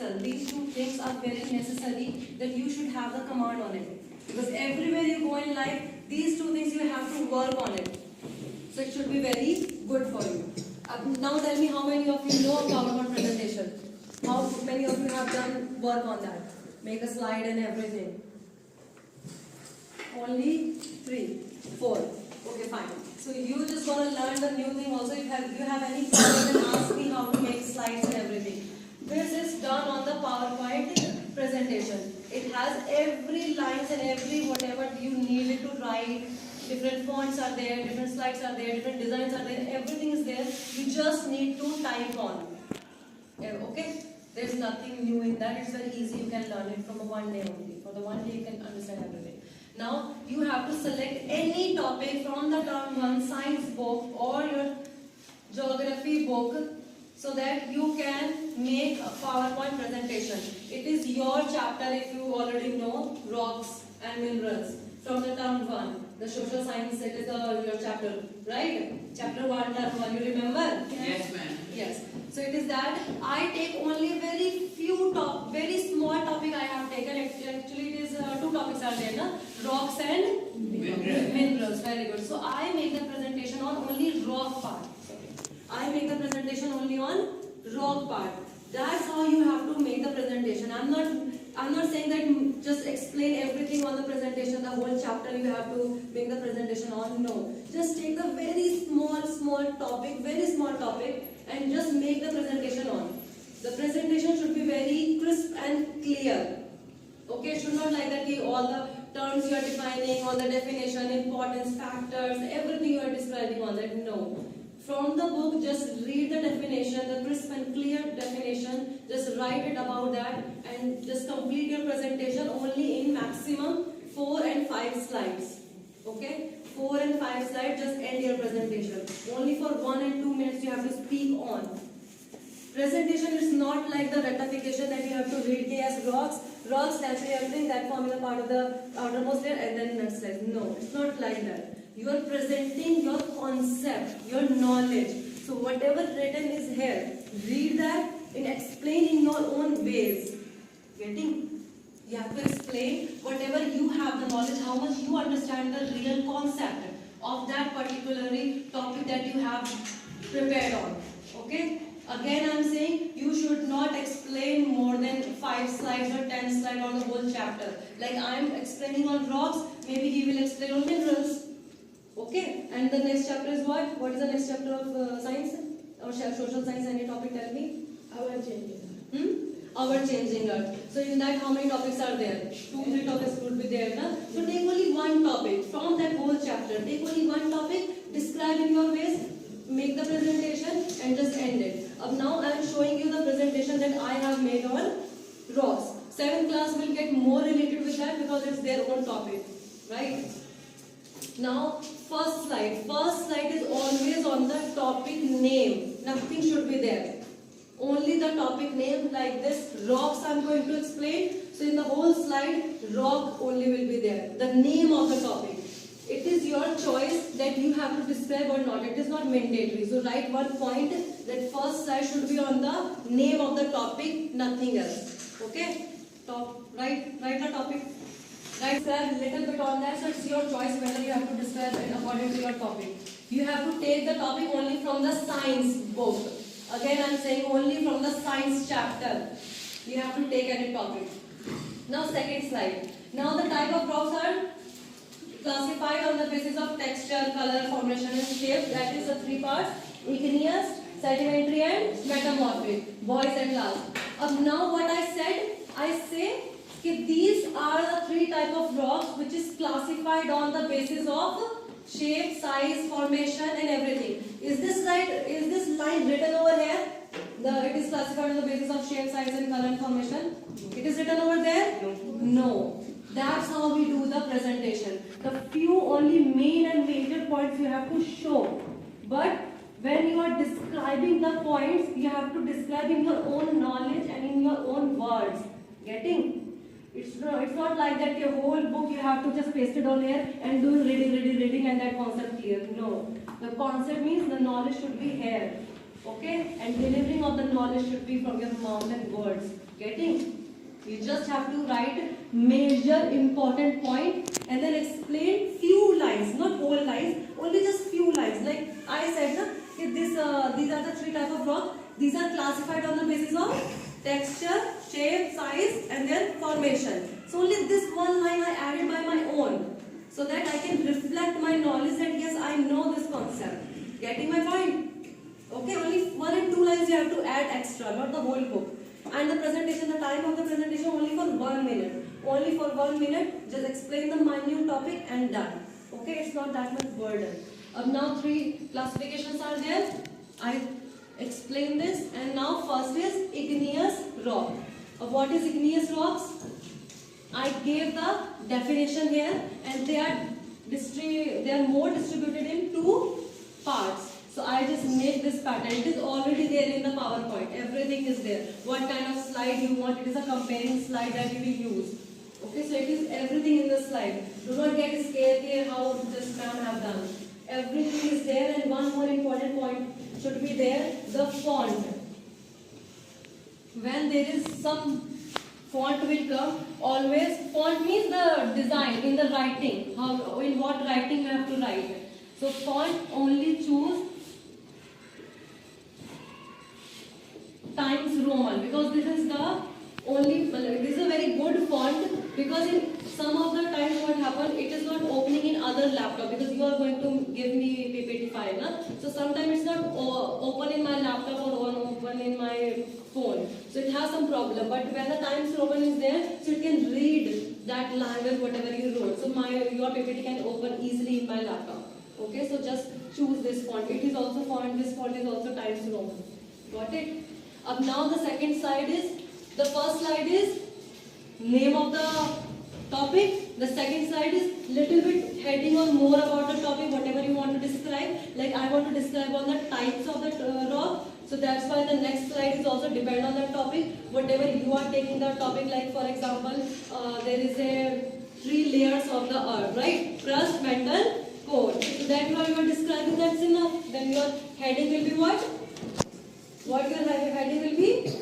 Excel. These two things are very necessary that you should have the command on it. Because everywhere you go in life, these two things you have to work on it. So it should be very good for you. Now tell me how many of you know PowerPoint presentation? How many of you have done work on that? Make a slide and everything. Only 3, 4. Okay, fine. So you just want to learn the new thing also. If you have any problem, then ask me how to make slides and everything. This is done on the PowerPoint presentation. It has every lines and every whatever you need it to write. Different fonts are there, different slides are there, different designs are there. Everything is there. You just need to type on. Okay? There's nothing new in that. It's very easy. You can learn it from one day only. For the one day you can understand everything. Now you have to select any topic from the term 1 science book or your geography book so that you can make a PowerPoint presentation. It is your chapter if you already know rocks and minerals from the term 1. The social science, it is your chapter, right? Chapter 1, term 1, you remember? Yes, ma'am. Yes. So it is that I take only very small topic I have taken. Actually it is 2 topics are there, na? Rocks and minerals. Very good. So I make the presentation on only rock part. I make the presentation only on rock part. That's how you have to make the presentation. I'm not saying that just explain everything on the presentation, the whole chapter you have to make the presentation on. No. Just take the very small topic and just make the presentation on. The presentation should be very crisp and clear. Okay, should not like that all the terms you are defining, all the definition, importance, factors, everything you are describing on that. No. From the book, just read the definition, the crisp and clear definition, just write it about that and just complete your presentation only in maximum 4 and 5 slides. Okay? 4 and 5 slides, just end your presentation. Only for 1 and 2 minutes you have to speak on. Presentation is not like the rectification that you have to read as rocks, that's everything, that formula part of the outermost layer and then next slide. No, it's not like that. You are presenting your concept, your knowledge. So whatever written is here, read that and explain in your own ways. Getting? You have to explain whatever you have the knowledge, how much you understand the real concept of that particular topic that you have prepared on. Okay? Again I am saying you should not explain more than 5 slides or 10 slides on the whole chapter. Like I am explaining on rocks, maybe he will explain on minerals. Okay, and the next chapter is what? What is the next chapter of science or social science? Any topic? Tell me. Our changing. Our changing earth. So in that, how many topics are there? 2, 3 topics would be there, na? So take only one topic from that whole chapter. Take only one topic, describe in your ways, make the presentation, and just end it. Now I am showing you the presentation that I have made on rocks. 7th class will get more related with that because it's their own topic, right? Now, first slide is always on the topic name. Nothing should be there. Only the topic name like this. Rocks I am going to explain. So in the whole slide, rock only will be there. The name of the topic. It is your choice that you have to describe or not. It is not mandatory. So write one point that first slide should be on the name of the topic, nothing else. Okay? Write the topic. Write a little bit on that, so it's your choice whether you have to describe it according to your topic. You have to take the topic only from the science book. Again I am saying only from the science chapter. You have to take any topic. Now second slide. Now the type of rocks are classified on the basis of texture, color, formation and shape. That is the 3 parts. Igneous, sedimentary and metamorphic. Boys and last. Now what I say these are the 3 type of rocks which is classified on the basis of shape, size, formation and everything. Is this right? Is this line written over here? It is classified on the basis of shape, size and color and formation. It is written over there? No. That's how we do the presentation. The few only main and major points you have to show. But when you are describing the points, you have to describe in your own knowledge and in your own words. Getting? It's not like that your whole book you have to just paste it on here and do reading and that concept clear. No. The concept means the knowledge should be here. Okay? And delivering of the knowledge should be from your mouth and words. Getting? You just have to write major important point and then explain few lines, not whole lines, only just few lines. Like I said, na, these are the three type of rock. These are classified on the basis of texture, shape, size, and then formation. So only this one line I added by my own, so that I can reflect my knowledge that yes, I know this concept. Getting my point? Okay, only 1 and 2 lines you have to add extra, not the whole book. And the presentation, the time of the presentation only for 1 minute. Only for 1 minute, just explain the minute topic and done. Okay, it's not that much burden. Now 3 classifications are there. I explain this, and now first is igneous rock. What is igneous rocks? I gave the definition here, and they are more distributed in 2 parts. So I just made this pattern. It is already there in the PowerPoint. Everything is there. What kind of slide you want? It is a comparing slide that you will use. Okay, so it is everything in the slide. Do not get scared here how this man have done. Everything is there, and one more important point should be there, the font. When there is some font will come, always font means the design in the writing. How, in what writing you have to write. So font only choose Times Roman, because this is the only, this is a very good font, because in some of the times what happen, it is not opening in other laptop, because you are going to give me PPT file, na? So sometimes it's not open in my laptop or open in my phone, so it has some problem. But when the Times Roman is there, so it can read that language whatever you wrote, so your PPT can open easily in my laptop. Okay, so just choose this font. It is also font, this font is also Times Roman. Got it? Now the second slide is, the first slide is name of the topic. The second slide is little bit heading on more about the topic, whatever you want to describe. Like I want to describe on the types of the rock. So that's why the next slide is also depend on that topic. Whatever you are taking the topic, like for example, there is a 3 layers of the earth, right? Crust, mantle, core. So that you are describing, that's enough. Then your heading will be what? What your heading will be?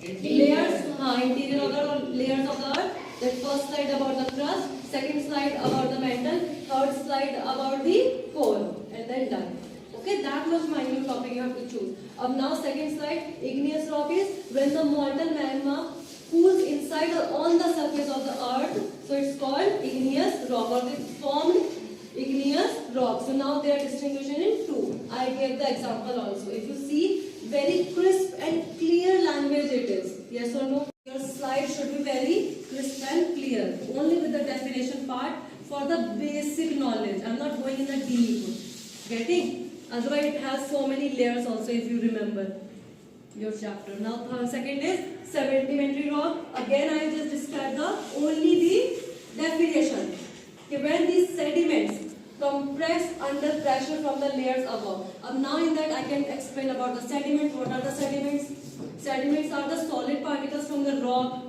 Layers, interior of the layers of the earth. Then first slide about the crust, second slide about the mantle, third slide about the core, and then done. Okay, that was my new topic you have to choose. Now second slide, igneous rock is when the molten magma cools inside or on the surface of the earth. So it's called igneous rock, or they formed igneous rock. So now they are distinguished in 2. I gave the example also. If you see, very crisp and clear language it is. Yes or no? Your slide should be very crisp and clear. Only with the definition part for the basic knowledge. I'm not going in the deep. Getting? Otherwise it has so many layers also if you remember your chapter. Now second is sedimentary rock. Again I just described only the definition. Okay, when these sediments compress under pressure from the layers above. Now in that I can explain about the sediments. What are the sediments? Sediments are the solid particles from the rock,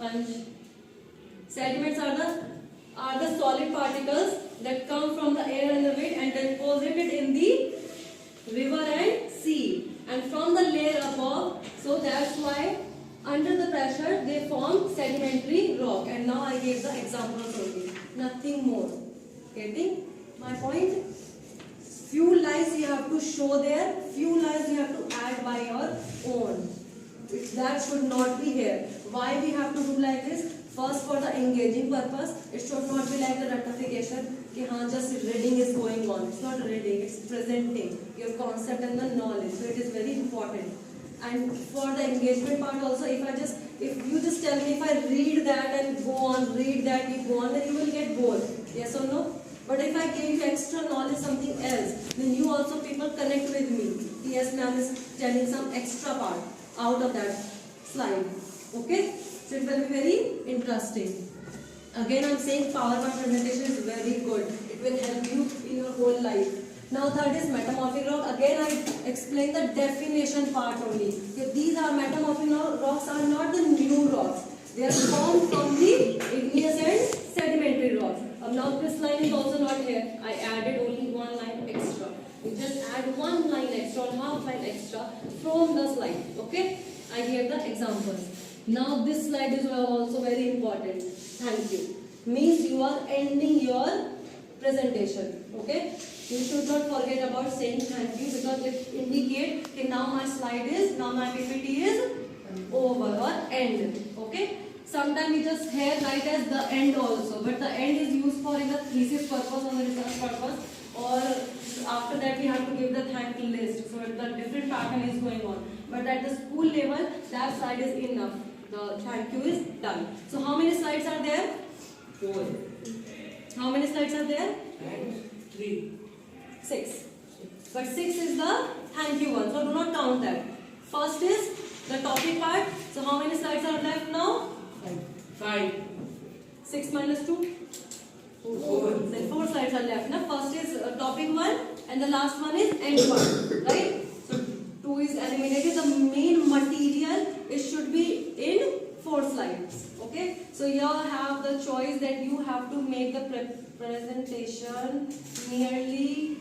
and sediments are the solid particles that come from the air and the wind and deposited in the river and sea, and from the layer above. So that's why under the pressure they form sedimentary rock. And now I gave the examples only, nothing more. Getting my point? Few lines you have to show there, few lines you have to add by your own. That should not be here. Why we have to do like this? First, for the engaging purpose, it should not be like the ratification, just reading is going on. It's not reading, it's presenting your concept and the knowledge. So it is very important. And for the engagement part also, if you just tell me, if I read that and go on, read that, you go on, then you will get bored. Yes or no? But if I give you extra knowledge, something else, then you also, people connect with me. Yes, ma'am is telling some extra part out of that slide. Okay? So it will be very interesting. Again, I'm saying PowerPoint presentation is very good. It will help you in your whole life. Now third is metamorphic rock. Again, I explain the definition part only. Okay, these are metamorphic rocks are not the new rocks. They are formed from the igneous and sedimentary rocks. Now this line is also not here. I added only one line extra. You just add one line extra or half line extra from the slide. Okay? I gave the examples. Now this slide is also very important. Thank you. Means you are ending your presentation. Okay. You should not forget about saying thank you because it indicates that now my PPT is over or end. Okay. Sometimes we just here write as the end also, but the end is used for in the thesis purpose or the research purpose, or after that we have to give the thank you list. So the different pattern is going on. But at the school level, that slide is enough. The thank you is done. So how many slides are there? 4 How many slides are there? and 3. 6. But 6 is the thank you one. So do not count that. First is the topic part. So how many slides are left now? 5. 6 minus 2? 4. Then 4 slides are left. Now first is topic 1 and the last one is end one. Right? So 2 is eliminated. The main material it should be in 4 slides. Okay? So here have the choice that you have to make the presentation nearly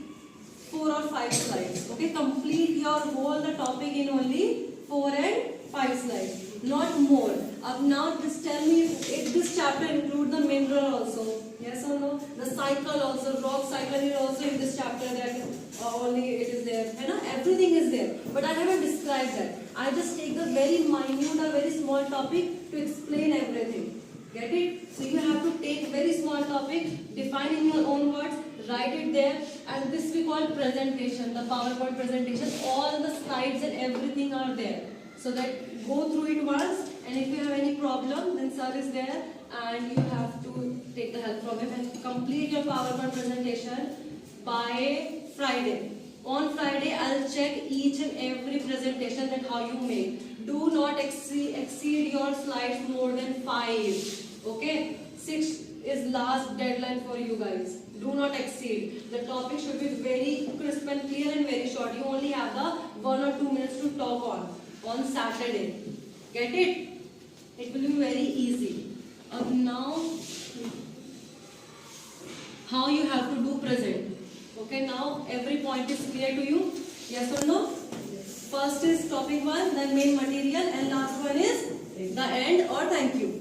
4 or 5 slides. Okay? Complete your whole the topic in only 4 and 5 slides. Not more. Now just tell me if this chapter include the mineral also. Yes or no? The cycle also, rock cycle is also in this chapter that only it is there. You know, everything is there. But I haven't described that. I just take the very minute or very small topic to explain everything. Get it? So you have to take very small topic, define in your own words, write it there, and this we call presentation, the PowerPoint presentation. All the slides and everything are there. So that go through it once, and if you have any problem, then sir is there, and you have to take the help from him and complete your PowerPoint presentation by Friday. On Friday, I'll check each and every presentation that how you make. Do not exceed your slides more than 5. Okay? 6 is last deadline for you guys. Do not exceed. The topic should be very crisp and clear and very short. You only have the 1 or 2 minutes to talk on Saturday. Get it? It will be very easy. Now, how you have to do present. Okay, now every point is clear to you? Yes or no? First is topic 1, then main material, and last one is the end or thank you.